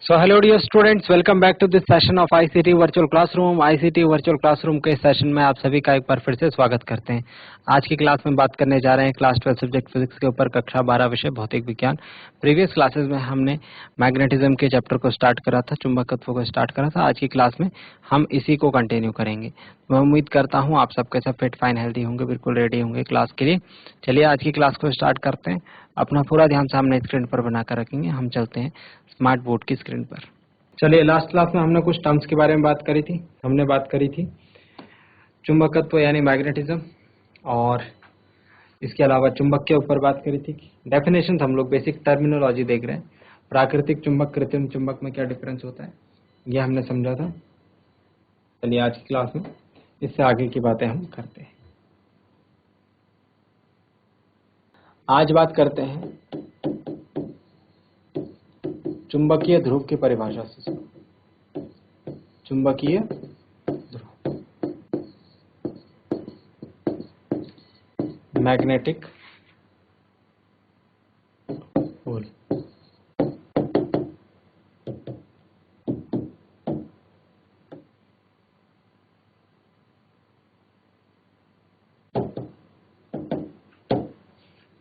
So hello dear students, welcome back to this session of ICT Virtual Classroom। ICT Virtual Classroom के session में आप सभी का एक बार फिर से स्वागत करते हैं। आज की क्लास में बात करने जा रहे हैं क्लास 12 सब्जेक्ट फिजिक्स के ऊपर कक्षा 12 विषय भौतिक विज्ञान। प्रीवियस क्लासेस में हमने मैग्नेटिज्म के चैप्टर को स्टार्ट करा था, चुंबकत्व को स्टार्ट करा था। आज की क्लास में हम इसी को कंटिन्यू करेंगे। मैं उम्मीद करता हूँ आप सबके सब फिट फाइन हेल्दी होंगे, बिल्कुल रेडी होंगे क्लास के लिए। चलिए आज की क्लास को स्टार्ट करते हैं। अपना पूरा ध्यान सामने स्क्रीन पर बनाकर रखेंगे। हम चलते हैं स्मार्ट बोर्ड की स्क्रीन पर। चलिए लास्ट क्लास में हमने कुछ टर्म्स के बारे में बात करी थी। हमने बात करी थी चुंबकत्व यानी मैग्नेटिज्म, और इसके अलावा चुंबक के ऊपर बात करी थी। डेफिनेशन हम लोग बेसिक टर्मिनोलॉजी देख रहे हैं। प्राकृतिक चुंबक कृत्रिम चुंबक में क्या डिफरेंस होता है यह हमने समझा था। चलिए आज की क्लास में इससे आगे की बातें हम करते हैं। आज बात करते हैं चुंबकीय ध्रुव की परिभाषा से। चुंबकीय ध्रुव, मैग्नेटिक पोल।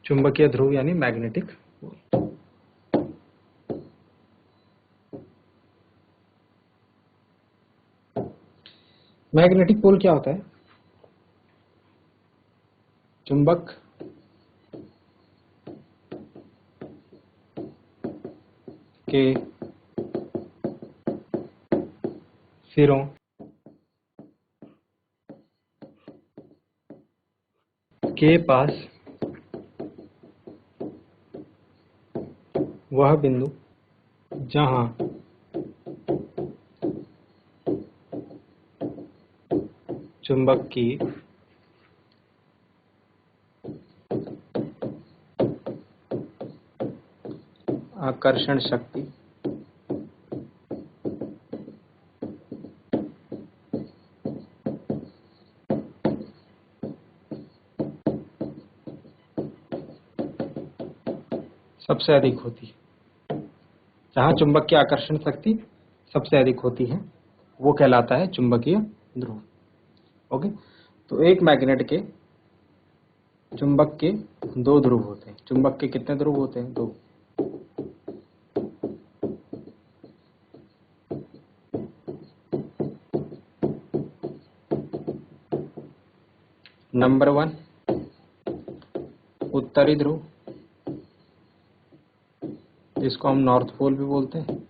चुंबकीय ध्रुव यानी मैग्नेटिक पोल। मैग्नेटिक पोल क्या होता है? चुंबक के सिरों के पास वह बिंदु जहां चुंबक की आकर्षण शक्ति सबसे अधिक होती है। जहां चुंबक की आकर्षण शक्ति सबसे अधिक होती है वो कहलाता है चुंबकीय ध्रुव। ओके, तो एक मैग्नेट के चुंबक के दो ध्रुव होते हैं। चुंबक के कितने ध्रुव होते हैं? दो। नंबर 1 उत्तरी ध्रुव, जिसको हम नॉर्थ पोल भी बोलते हैं।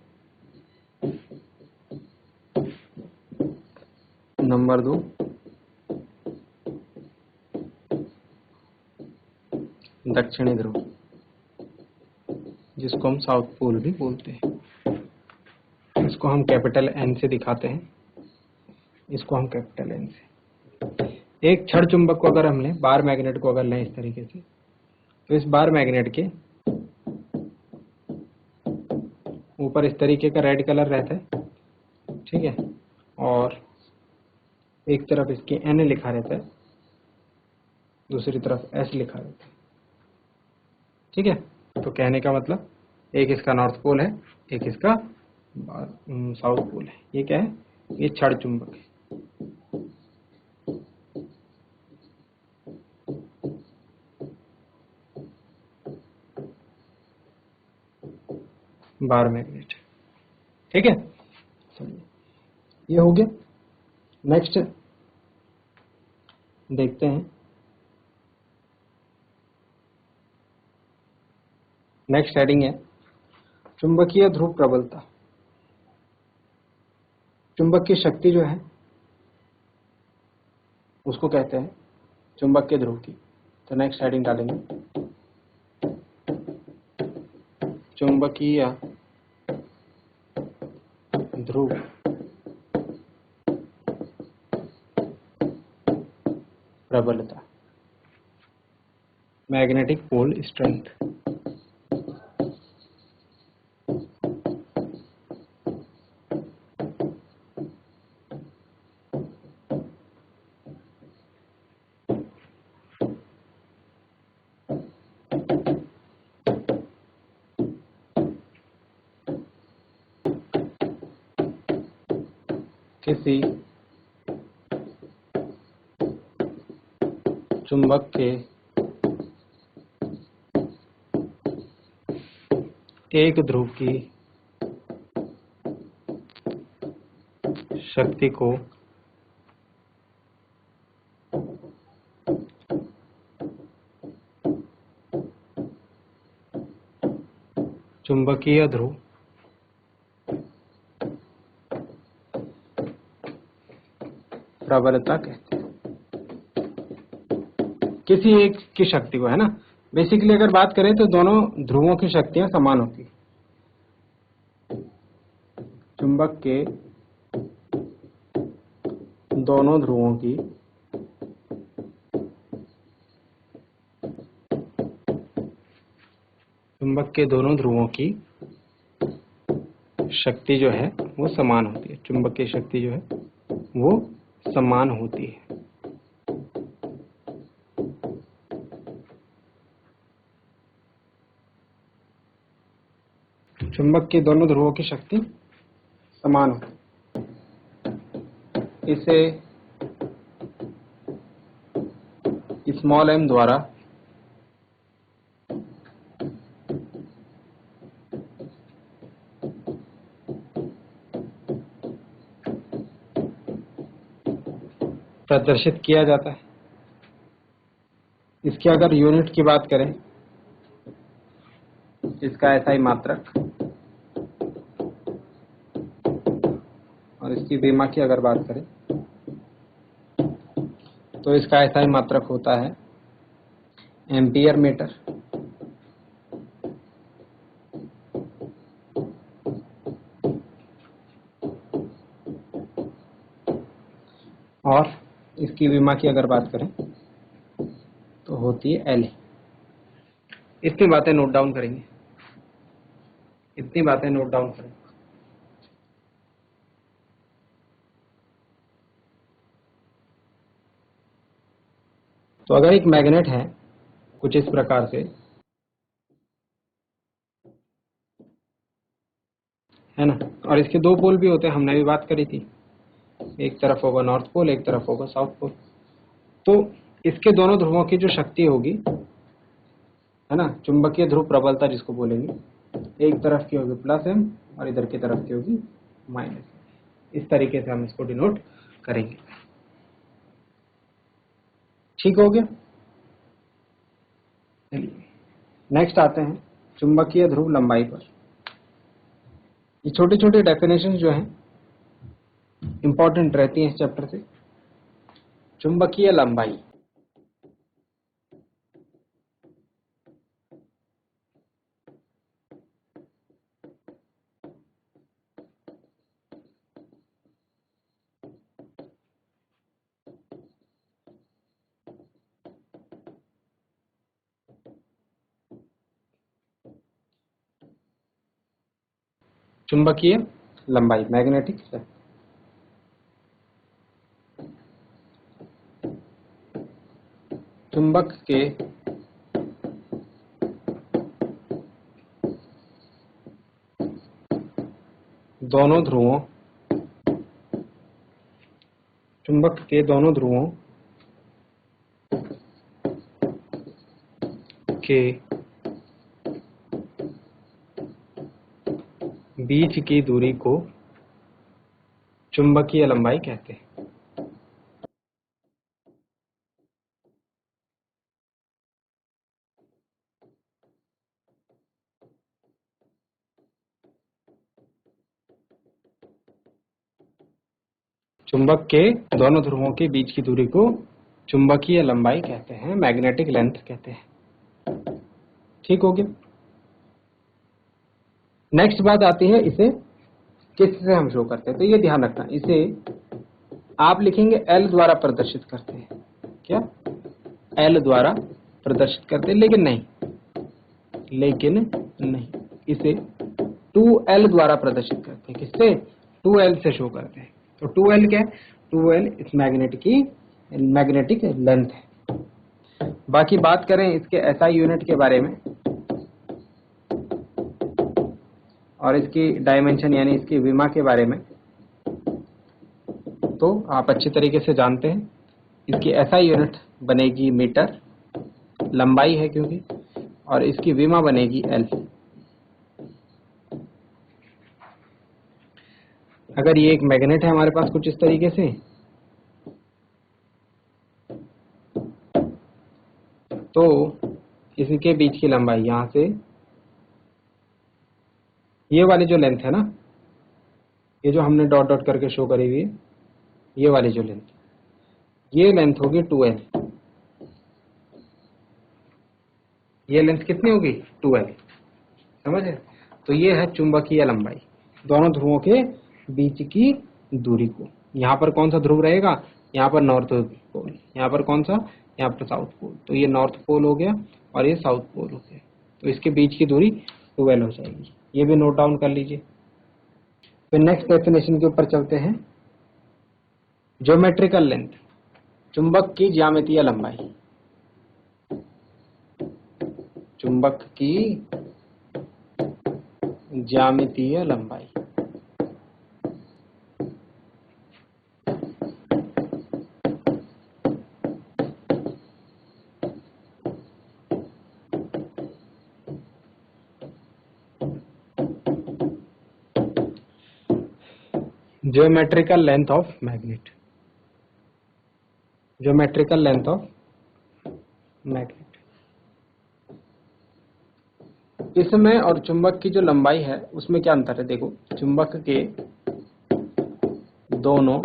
नंबर 2 दक्षिणी ध्रुव, जिसको हम साउथ पोल भी बोलते हैं। इसको हम कैपिटल एन से दिखाते हैं। इसको हम कैपिटल एन से। एक छड़ चुंबक को अगर हम लें, बार मैग्नेट को अगर लें इस तरीके से, तो इस बार मैग्नेट के ऊपर इस तरीके का रेड कलर रहता है, ठीक है, और एक तरफ इसके एन लिखा रहता है, दूसरी तरफ एस लिखा रहता है, ठीक है। तो कहने का मतलब एक इसका नॉर्थ पोल है, एक इसका साउथ पोल है। ये क्या है? ये छड़ चुंबक है। बार मैग्नेट, ठीक है। चलिए ये हो गया। नेक्स्ट देखते हैं। नेक्स्ट हेडिंग है चुंबकीय ध्रुव प्रबलता। चुंबक की शक्ति जो है उसको कहते हैं चुंबक के ध्रुव की। तो नेक्स्ट हेडिंग डालेंगे चुंबकीय ध्रुव प्रबलता, मैग्नेटिक पोल स्ट्रेंथ। किसी चुंबक के एक ध्रुव की शक्ति को चुंबकीय ध्रुव प्रबलता कहते हैं। किसी एक की शक्ति को, है ना। बेसिकली अगर बात करें तो दोनों ध्रुवों की शक्तियां समान होती है। चुंबक के दोनों ध्रुवों की शक्ति जो है वो समान होती है। चुंबक की शक्ति जो है वो समान होती है। चुंबक के दोनों ध्रुवों की शक्ति समान होती है। इसे स्मॉल m द्वारा प्रदर्शित किया जाता है। इसकी अगर यूनिट की बात करें, इसका SI मात्रक, और इसकी विमा की अगर बात करें तो इसका SI मात्रक होता है एम्पियर मीटर। और इसकी विमा की अगर बात करें तो होती है L। इतनी बातें नोट डाउन करेंगे, तो अगर एक मैग्नेट है कुछ इस प्रकार से, है ना, और इसके दो पोल भी होते हैं, हमने भी बात करी थी। एक तरफ होगा नॉर्थ पोल, एक तरफ होगा साउथ पोल। तो इसके दोनों ध्रुवों की जो शक्ति होगी, है ना, चुंबकीय ध्रुव प्रबलता जिसको बोलेंगे, एक तरफ की होगी +m और इधर की तरफ की होगी -m। इस तरीके से हम इसको डिनोट करेंगे। ठीक हो गया। चलिए नेक्स्ट आते हैं चुंबकीय ध्रुव लंबाई पर। ये छोटे छोटे डेफिनेशन जो हैं इंपॉर्टेंट रहती हैं इस चैप्टर से। चुंबकीय लंबाई, चुंबकीय लंबाई, मैग्नेटिक लेंथ। चुंबक के दोनों ध्रुवों के बीच की दूरी को चुंबकीय लंबाई कहते हैं। चुंबक के दोनों ध्रुवों के बीच की दूरी को चुंबकीय लंबाई कहते हैं, मैग्नेटिक लेंथ कहते हैं। ठीक हो गया। नेक्स्ट बात आती है, इसे किससे हम शो करते हैं। तो ये ध्यान रखना, इसे आप लिखेंगे L द्वारा प्रदर्शित करते हैं। क्या? L द्वारा प्रदर्शित करते हैं, लेकिन नहीं, इसे 2L द्वारा प्रदर्शित करते हैं। किससे? 2L से शो करते हैं। तो 2L क्या है? 2L इस मैग्नेटिक लेंथ है। बाकी बात करें इसके SI यूनिट के बारे में और इसकी डायमेंशन यानी इसकी विमा के बारे में, तो आप अच्छी तरीके से जानते हैं। इसकी SI यूनिट बनेगी मीटर, लंबाई है क्योंकि, और इसकी विमा बनेगी L। अगर ये एक मैग्नेट है हमारे पास कुछ इस तरीके से, तो इसके बीच की लंबाई यहां से, ये वाली जो लेंथ है ना, ये जो हमने डॉट डॉट करके शो करी हुई है, ये वाली जो लेंथ, ये लेंथ होगी 2L। ये लेंथ कितनी होगी? 2L। समझे? तो ये है चुंबकीय लंबाई, दोनों ध्रुवों के बीच की दूरी को। यहाँ पर कौन सा ध्रुव रहेगा? यहाँ पर नॉर्थ पोल। यहाँ पर कौन सा? यहाँ पर साउथ पोल। तो ये नॉर्थ पोल हो गया और ये साउथ पोल हो गया, तो इसके बीच की दूरी 2L हो जाएगी। ये भी नोट डाउन कर लीजिए। फिर नेक्स्ट डेफिनेशन के ऊपर चलते हैं। ज्योमेट्रिकल लेंथ, चुंबक की ज्यामितीय लंबाई। चुंबक की ज्यामितीय लंबाई। Geometrical length of magnet. Geometrical length of magnet. इसमें और चुंबक की जो लंबाई है उसमें क्या अंतर है? देखो, चुंबक के दोनों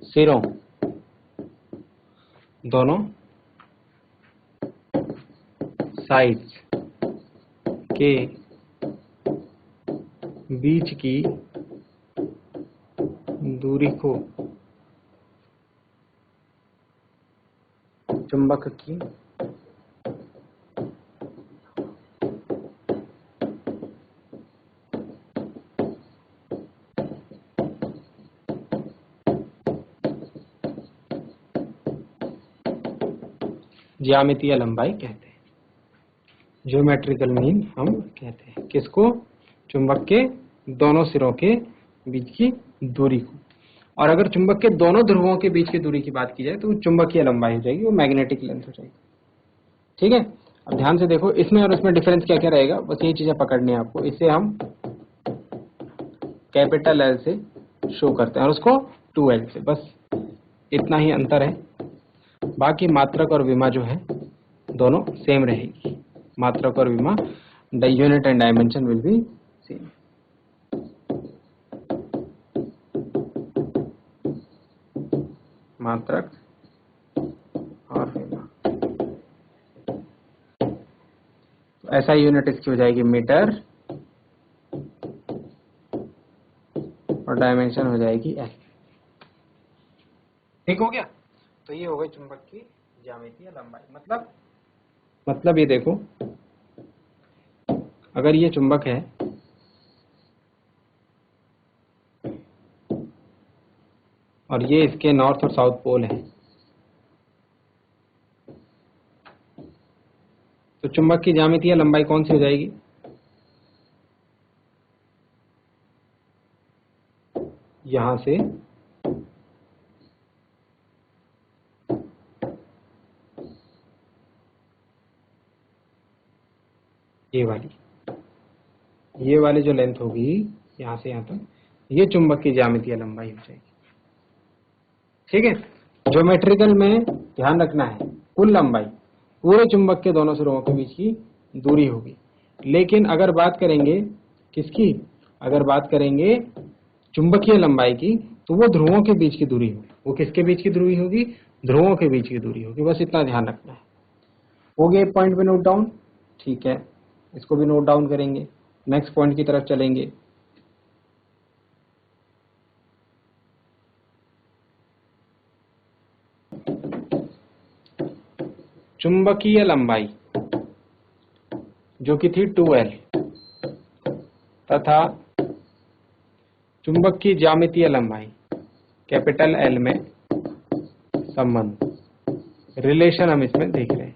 सिरों, दोनों साइड्स के बीच की दूरी को चुंबक की ज्यामितीय लंबाई कहते हैं। ज्योमेट्रिकल मीन हम कहते हैं किसको? चुंबक के दोनों सिरों के बीच की दूरी को। और अगर चुंबक के दोनों ध्रुवों के बीच की दूरी की बात की जाए तो चुंबकीय लंबाई हो जाएगी, वो मैग्नेटिक लेंथ हो जाएगी। ठीक है, अब ध्यान से देखो, इसमें और इसमें डिफरेंस क्या क्या रहेगा, बस यही चीजें पकड़नी है आपको। इसे हम कैपिटल L से शो करते हैं और उसको 2L से, बस इतना ही अंतर है। बाकी मात्रक और विमा जो है दोनों सेम रहेगी। मात्रक और विमा, the unit and dimension will be same. मात्रक और विमा, तो ऐसा यूनिट इसकी हो जाएगी मीटर और डायमेंशन हो जाएगी L। ठीक हो गया? तो ये हो गई चुंबक की ज्यामितीय लंबाई। मतलब ये देखो, अगर ये चुंबक है और ये इसके नॉर्थ और साउथ पोल है, तो चुंबक की ज्यामितीय लंबाई कौन सी हो जाएगी? यहां से ये वाली जो लेंथ होगी यहां से यहां तक, ये चुंबक की ज्यामितीय लंबाई हो जाएगी। ठीक है, ज्योमेट्रिकल में ध्यान रखना है कुल लंबाई पूरे चुंबक के दोनों सिरों के बीच की दूरी होगी। लेकिन अगर बात करेंगे किसकी? अगर बात करेंगे चुंबकीय लंबाई की, तो वो ध्रुवों के बीच की दूरी होगी। वो किसके बीच की दूरी होगी? ध्रुवों के बीच की दूरी होगी। बस इतना ध्यान रखना है। हो गया एक पॉइंट पे नोट डाउन? ठीक है, इसको भी नोट डाउन करेंगे। नेक्स्ट पॉइंट की तरफ चलेंगे। चुंबकीय लंबाई जो कि थी 2L तथा चुंबक की ज्यामितीय लंबाई कैपिटल L में संबंध, रिलेशन हम इसमें देख रहे हैं।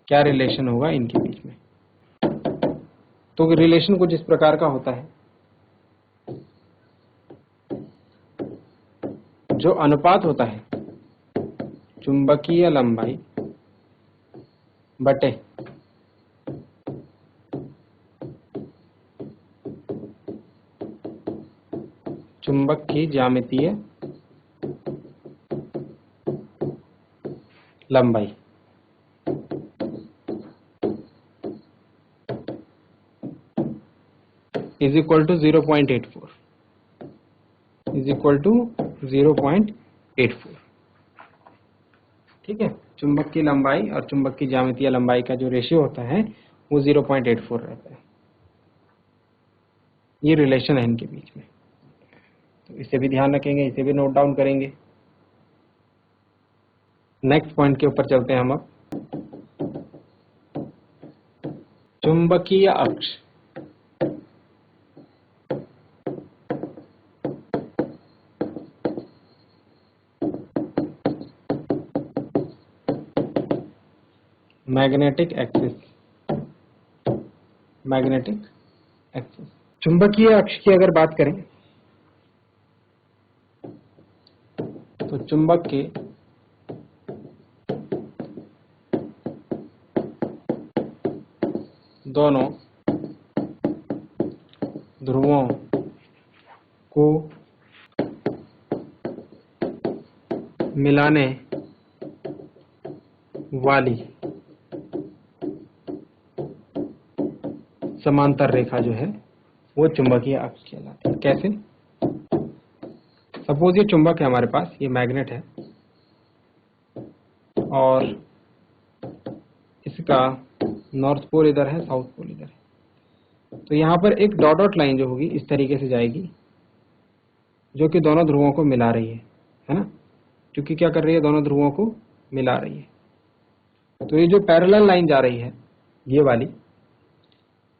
क्या रिलेशन होगा इनके बीच में? तो रिलेशन कुछ इस प्रकार का होता है। जो अनुपात होता है चुंबकीय लंबाई बटे चुंबक की ज्यामितीय लंबाई is equal to 0.84 is equal to 0.84। ठीक है, चुंबक की लंबाई और चुंबक की ज्यामितीय लंबाई का जो रेशियो होता है वो 0.84 रहता है। ये रिलेशन है इनके बीच में, तो इसे भी ध्यान रखेंगे, इसे भी नोट डाउन करेंगे। नेक्स्ट पॉइंट के ऊपर चलते हैं हम अब। चुंबकीय अक्ष मैग्नेटिक एक्सिस, मैग्नेटिक एक्सिस। चुंबकीय अक्ष की अगर बात करें तो चुंबक के दोनों ध्रुवों को मिलाने वाली समांतर रेखा जो है वो चुंबकीय अक्ष कहलाती है। कैसे? सपोज ये चुंबक है हमारे पास, ये मैग्नेट है और इसका नॉर्थ पोल इधर है, साउथ पोल इधर है। तो यहाँ पर एक डॉट डॉट लाइन जो होगी इस तरीके से जाएगी जो कि दोनों ध्रुवों को मिला रही है ना, क्योंकि क्या कर रही है, दोनों ध्रुवों को मिला रही है। तो ये जो पैरेलल लाइन जा रही है ये वाली,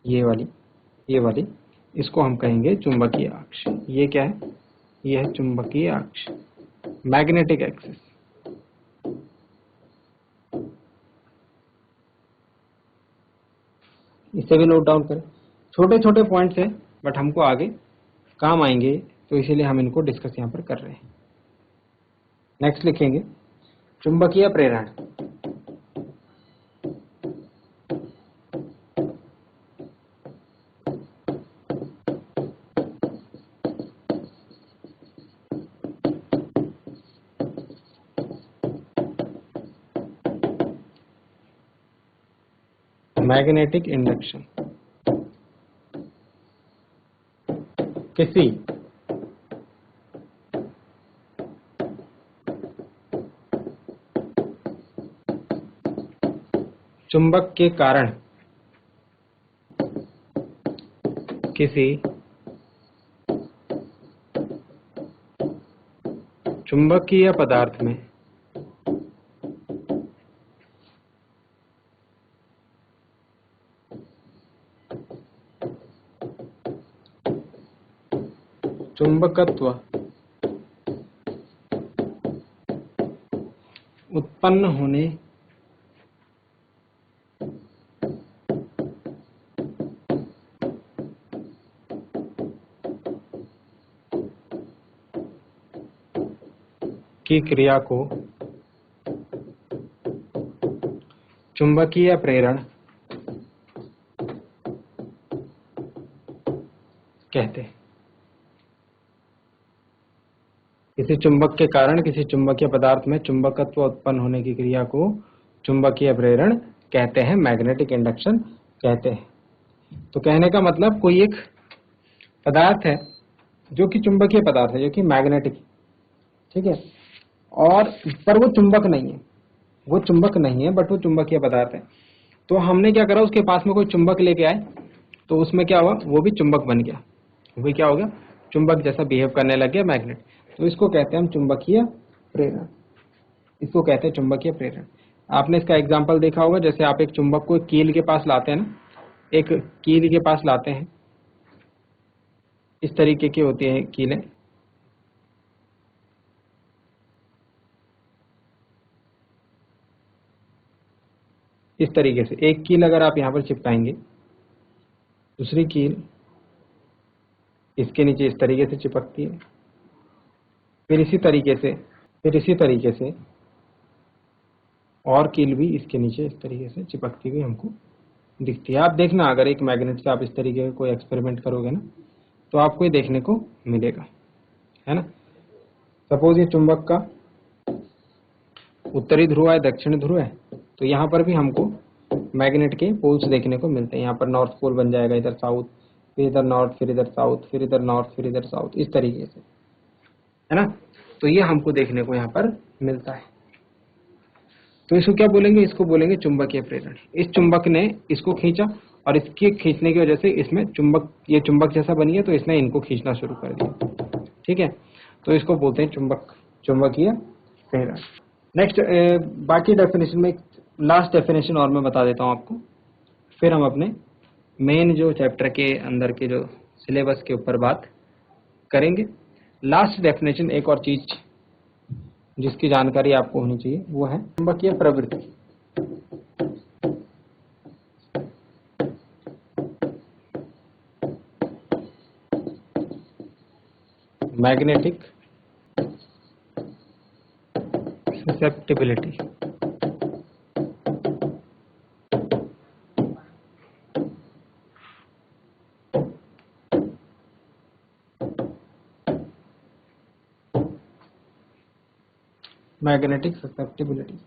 ये वाली, इसको हम कहेंगे चुंबकीय अक्ष। ये क्या है? ये है चुंबकीय अक्ष, मैग्नेटिक एक्सिस। इसे भी नोट डाउन करें। छोटे छोटे पॉइंट्स हैं बट हमको आगे काम आएंगे, तो इसीलिए हम इनको डिस्कस यहाँ पर कर रहे हैं। नेक्स्ट लिखेंगे चुंबकीय प्रेरण। मैग्नेटिक इंडक्शन किसी चुंबक के कारण किसी चुंबकीय पदार्थ में चुंबकत्व उत्पन्न होने की क्रिया को चुंबकीय प्रेरण कहते हैं। किसी चुंबक के कारण किसी चुंबकीय पदार्थ में चुंबकत्व उत्पन्न होने की क्रिया को चुंबकीय प्रेरण कहते हैं, मैग्नेटिक इंडक्शन कहते हैं। तो कहने का मतलब कोई एक पदार्थ है जो कि चुंबकीय पदार्थ है, जो कि मैग्नेटिक, ठीक है, और पर वो चुंबक नहीं है, वो चुंबक नहीं है बट वो चुंबकीय पदार्थ है। तो हमने क्या करा, उसके पास में कोई चुंबक लेके आए तो उसमें क्या हुआ, वो भी चुंबक बन गया, वो भी क्या हो गया, चुंबक जैसा बिहेव करने लग गया, मैग्नेट। तो इसको कहते हैं हम चुंबकीय प्रेरण, इसको कहते हैं चुंबकीय प्रेरण। आपने इसका एग्जाम्पल देखा होगा, जैसे आप एक चुंबक को कील के पास लाते हैं ना, एक कील के पास लाते हैं, इस तरीके की होती है कीलें, इस तरीके से एक कील अगर आप यहाँ पर चिपकाएंगे, दूसरी कील इसके नीचे इस तरीके से चिपकती है, फिर इसी तरीके से और कील भी इसके नीचे इस तरीके से चिपकती हुई हमको दिखती है। आप देखना, अगर एक मैग्नेट से आप इस तरीके का कोई एक्सपेरिमेंट करोगे ना तो आपको ये देखने को मिलेगा, है ना। सपोज ये चुंबक का उत्तरी ध्रुव है, दक्षिणी ध्रुव है, तो यहाँ पर भी हमको मैग्नेट के पोल्स देखने को मिलते हैं। यहाँ पर नॉर्थ पोल बन जाएगा, इधर साउथ, फिर इधर नॉर्थ, फिर इधर साउथ, फिर इधर नॉर्थ, फिर इधर साउथ, इस तरीके से, है ना। तो ये हमको देखने को यहाँ पर मिलता है। तो इसको क्या बोलेंगे, इसको बोलेंगे चुंबकीय प्रेरण। इस चुंबक ने इसको खींचा और इसके खींचने की वजह से इसमें ये चुंबक जैसा बन गया, तो इसने इनको खींचना शुरू कर दिया, ठीक है। तो इसको बोलते हैं चुंबकीय प्रेरण। नेक्स्ट बाकी डेफिनेशन में लास्ट डेफिनेशन और मैं बता देता हूँ आपको, फिर हम अपने मेन जो चैप्टर के अंदर के जो सिलेबस के ऊपर बात करेंगे। लास्ट डेफिनेशन, एक और चीज जिसकी जानकारी आपको होनी चाहिए, वो है चुंबकीय प्रवृत्ति। Magnetic susceptibility. Magnetic susceptibility.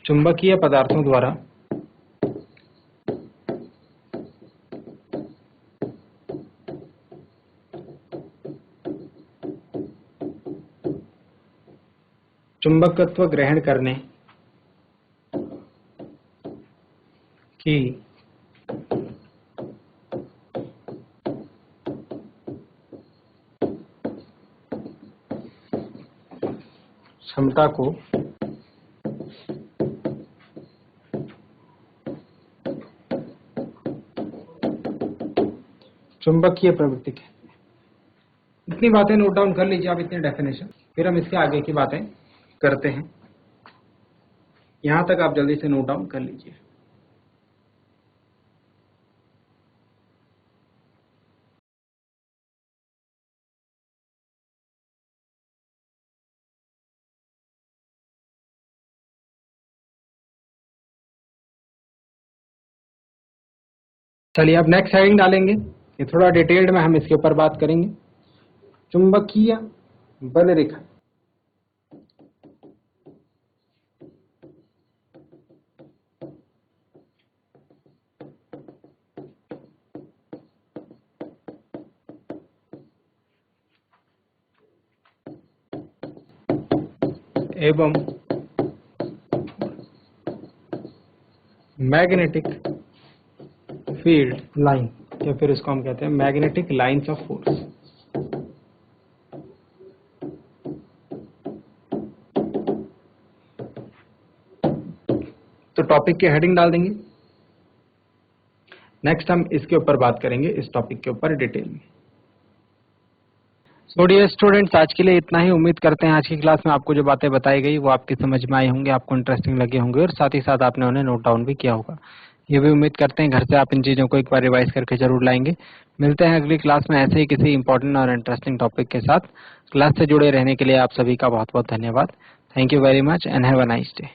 चुंबकीय पदार्थों द्वारा चुंबकत्व ग्रहण करने की क्षमता को चुंबकीय प्रवृत्ति कहते हैं। इतनी बातें नोट डाउन कर लीजिए आप, इतने डेफिनेशन, फिर हम इसके आगे की बातें करते हैं। यहां तक आप जल्दी से नोट डाउन कर लीजिए। चलिए अब नेक्स्ट हेडिंग डालेंगे, ये थोड़ा डिटेल्ड में हम इसके ऊपर बात करेंगे। चुंबकीय बल रेखा। एवं मैग्नेटिक फील्ड लाइन, या फिर इसको हम कहते हैं मैग्नेटिक लाइंस ऑफ फोर्स। तो टॉपिक की हेडिंग डाल देंगे। नेक्स्ट हम इसके ऊपर बात करेंगे, इस टॉपिक के ऊपर डिटेल में। सो डियर स्टूडेंट्स, आज के लिए इतना ही। उम्मीद करते हैं आज की क्लास में आपको जो बातें बताई गई वो आपकी समझ में आई होंगी, आपको इंटरेस्टिंग लगे होंगे और साथ ही साथ आपने उन्हें नोट डाउन भी किया होगा। ये भी उम्मीद करते हैं घर से आप इन चीज़ों को एक बार रिवाइज करके जरूर लाएंगे। मिलते हैं अगली क्लास में ऐसे ही किसी इंपॉर्टेंट और इंटरेस्टिंग टॉपिक के साथ। क्लास से जुड़े रहने के लिए आप सभी का बहुत बहुत धन्यवाद। Thank you very much and have a nice day.